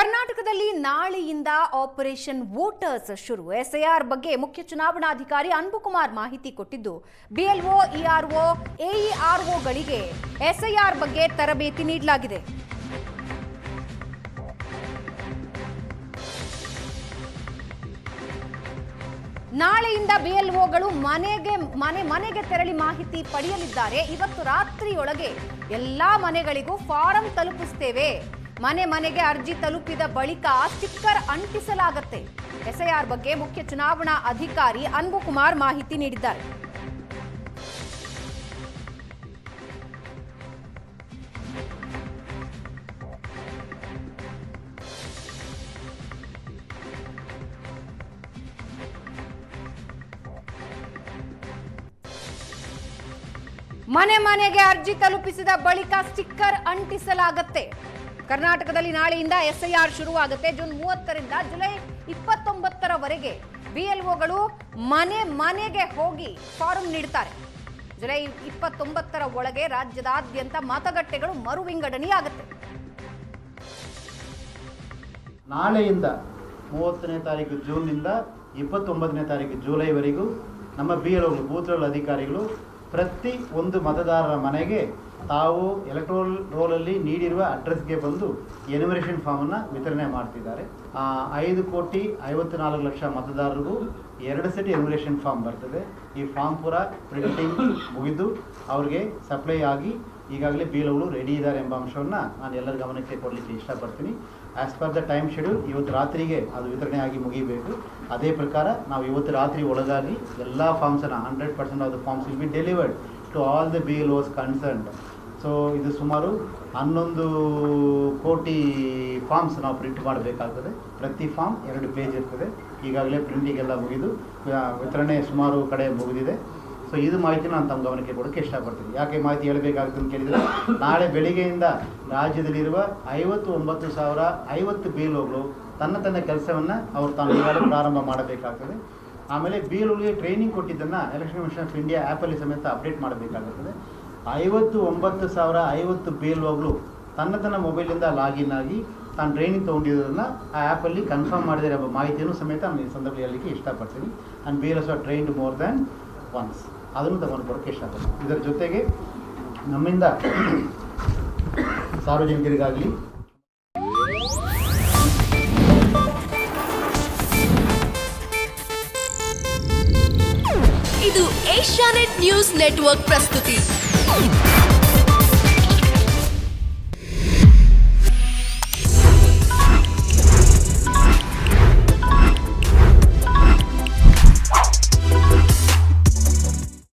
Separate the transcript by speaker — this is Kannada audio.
Speaker 1: ಕರ್ನಾಟಕದಲ್ಲಿ ನಾಳೆಯಿಂದ ಆಪರೇಷನ್ ವೋಟರ್ಸ್ ಶುರು. ಎಸ್ಐಆರ್ ಬಗ್ಗೆ ಮುಖ್ಯ ಚುನಾವಣಾಧಿಕಾರಿ ಅನ್ಬುಕುಮಾರ್ ಮಾಹಿತಿ ಕೊಟ್ಟಿದ್ದು, ಬಿಎಲ್ಒ, ಇಆರ್ಒ, ಎಇಆರ್ಒಗಳಿಗೆ ಎಸ್ಐಆರ್ ಬಗ್ಗೆ ತರಬೇತಿ ನೀಡಲಾಗಿದೆ. ನಾಳೆಯಿಂದ ಬಿಎಲ್ಒಗಳು ಮನೆಗೆ ತೆರಳಿ ಮಾಹಿತಿ ಪಡೆಯಲಿದ್ದಾರೆ. ಇವತ್ತು ರಾತ್ರಿಯೊಳಗೆ ಎಲ್ಲಾ ಮನೆಗಳಿಗೂ ಫಾರಂ ತಲುಪಿಸುತ್ತೇವೆ. ಮನೆಗೆ ಅರ್ಜಿ ತಲುಪಿದ ಬಳಿಕ ಸ್ಟಿಕ್ಕರ್ ಅಂಟಿಸಲಾಗುತ್ತೆ. ಎಸ್ಐಆರ್ ಬಗ್ಗೆ ಮುಖ್ಯ ಚುನಾವಣಾ ಅಧಿಕಾರಿ ಅನ್ಬುಕುಮಾರ್ ಮಾಹಿತಿ ನೀಡಿದ್ದಾರೆ. ಮನೆಗೆ ಅರ್ಜಿ ತಲುಪಿಸಿದ ಬಳಿಕ ಸ್ಟಿಕ್ಕರ್ ಅಂಟಿಸಲಾಗುತ್ತೆ. ಕರ್ನಾಟಕದಲ್ಲಿ ನಾಳೆಯಿಂದ ಎಸ್ಐಆರ್ ಶುರುವಾಗುತ್ತೆ. ಜೂನ್ 30ರಿಂದ ಜುಲೈ 29ರವರೆಗೆ ಬಿಎಲ್ಒಗಳು ಮನೆಗೆ ಹೋಗಿ ಫಾರಂ ನೀಡುತ್ತಾರೆ. ಜುಲೈ 29ರ ಒಳಗೆ ರಾಜ್ಯದಾದ್ಯಂತ ಮತಗಟ್ಟೆಗಳು ಮರು ವಿಂಗಡಣೆಯಾಗುತ್ತೆ.
Speaker 2: ನಾಳೆಯಿಂದ 30ನೇ ತಾರೀಕು ಜೂನ್ನಿಂದ 29ನೇ ತಾರೀಕು ಜುಲೈವರೆಗೂ ನಮ್ಮ ಬಿಎಲ್ಒಗಳು, ಬೂತ್ ಲೆವೆಲ್ ಅಧಿಕಾರಿಗಳು ಪ್ರತಿ ಒಂದು ಮತದಾರರ ಮನೆಗೆ ತಾವು ಎಲೆಕ್ಟ್ರೋಲ್ ರೋಲಲ್ಲಿ ನೀಡಿರುವ ಅಡ್ರೆಸ್ಗೆ ಬಂದು ಎನ್ಯುಮರೇಷನ್ ಫಾರ್ಮನ್ನು ವಿತರಣೆ ಮಾಡ್ತಿದ್ದಾರೆ. 5,54,00,000 ಮತದಾರರಿಗೂ 2 ಸೆಟ್ ಎನ್ಯುಮರೇಷನ್ ಫಾರ್ಮ್ ಬರ್ತದೆ. ಈ ಫಾರ್ಮ್ ಪೂರ ಪ್ರಿಂಟಿಂಗ್ ಮುಗಿದು ಅವ್ರಿಗೆ ಸಪ್ಲೈ ಆಗಿ ಈಗಾಗಲೇ ಬಿಎಲ್ಒಗಳು ರೆಡಿ ಇದ್ದಾರೆ ಎಂಬ ಅಂಶವನ್ನು ನಾನು ಎಲ್ಲರ ಗಮನಕ್ಕೆ ಕೊಡಲಿಕ್ಕೆ ಇಷ್ಟಪಡ್ತೀನಿ. As per the time schedule ಇವತ್ತು ರಾತ್ರಿಗೆ ಅದು ವಿತರಣೆ ಆಗಿ ಮುಗಿಬೇಕು. ಅದೇ ಪ್ರಕಾರ ನಾವು ಇವತ್ತು ರಾತ್ರಿ ಒಳಗಾಗಿ ಎಲ್ಲ ಫಾರ್ಮ್ಸನ್ನು 100% of the forms will be delivered to all the BLOs concerned. So ಇದು ಸುಮಾರು 11 ಕೋಟಿ ಫಾರ್ಮ್ಸ್ ನಾವು ಪ್ರಿಂಟ್ ಮಾಡಬೇಕಾಗ್ತದೆ. ಪ್ರತಿ ಫಾರ್ಮ್ 2 ಪೇಜ್ ಇರ್ತದೆ. ಈಗಾಗಲೇ ಪ್ರಿಂಟಿಂಗ್ ಎಲ್ಲ ಮುಗಿದು ವಿತರಣೆ ಸುಮಾರು ಕಡೆ ಮುಗಿದಿದೆ. ಸೊ ಇದು ಮಾಹಿತಿ ನಾನು ತಮ್ಮ ಗಮನಕ್ಕೆ ಕೊಡೋಕ್ಕೆ ಇಷ್ಟಪಡ್ತೀನಿ. ಯಾಕೆ ಮಾಹಿತಿ ಹೇಳಬೇಕಾಗುತ್ತೆ ಅಂತ ಕೇಳಿದರೆ, ನಾಳೆ ಬೆಳಿಗ್ಗೆಯಿಂದ ರಾಜ್ಯದಲ್ಲಿರುವ 59,050 ಬಿಎಲ್ಒಗಳು ತನ್ನ ಕೆಲಸವನ್ನು ಅವರು ತಾನು ಈಗಾಗಲೇ ಪ್ರಾರಂಭ ಮಾಡಬೇಕಾಗ್ತದೆ. ಆಮೇಲೆ ಬಿಎಲ್ಒಗಳಿಗೆ ಟ್ರೈನಿಂಗ್ ಕೊಟ್ಟಿದ್ದನ್ನು ಎಲೆಕ್ಷನ್ ಕಮಿಷನ್ ಆಫ್ ಇಂಡಿಯಾ ಆ್ಯಪಲ್ಲಿ ಸಮೇತ ಅಪ್ಡೇಟ್ ಮಾಡಬೇಕಾಗುತ್ತದೆ. 59,050 ಬಿಎಲ್ಒಗಳು ತನ್ನ ಮೊಬೈಲಿಂದ ಲಾಗಿನ್ ಆಗಿ ತಾನು ಟ್ರೈನಿಂಗ್ ತೊಗೊಂಡಿರೋದನ್ನು ಆ ಆ್ಯಪಲ್ಲಿ ಕನ್ಫರ್ಮ್ ಮಾಡಿದರೆ ಎಂಬ ಮಾಹಿತಿಯನ್ನು ಸಮೇತ ನಾನು ಈ ಸಂದರ್ಭದಲ್ಲಿ ಹೇಳಲಿಕ್ಕೆ ಇಷ್ಟಪಡ್ತೀನಿ. And BLOs are trained more than ones. ಅದನ್ನು ತಗೊಂಡು ಕೊಡೋಕ್ಕೆ ಇಷ್ಟಪಡ್ತೀನಿ. ಇದರ ಜೊತೆಗೆ ನಮ್ಮಿಂದ ಸಾರ್ವಜನಿಕರಿಗಾಗಲಿ
Speaker 3: ಇದು ಏಷ್ಯಾನೆಟ್ ನ್ಯೂಸ್ ನೆಟ್ವರ್ಕ್ ಪ್ರಸ್ತುತಿ.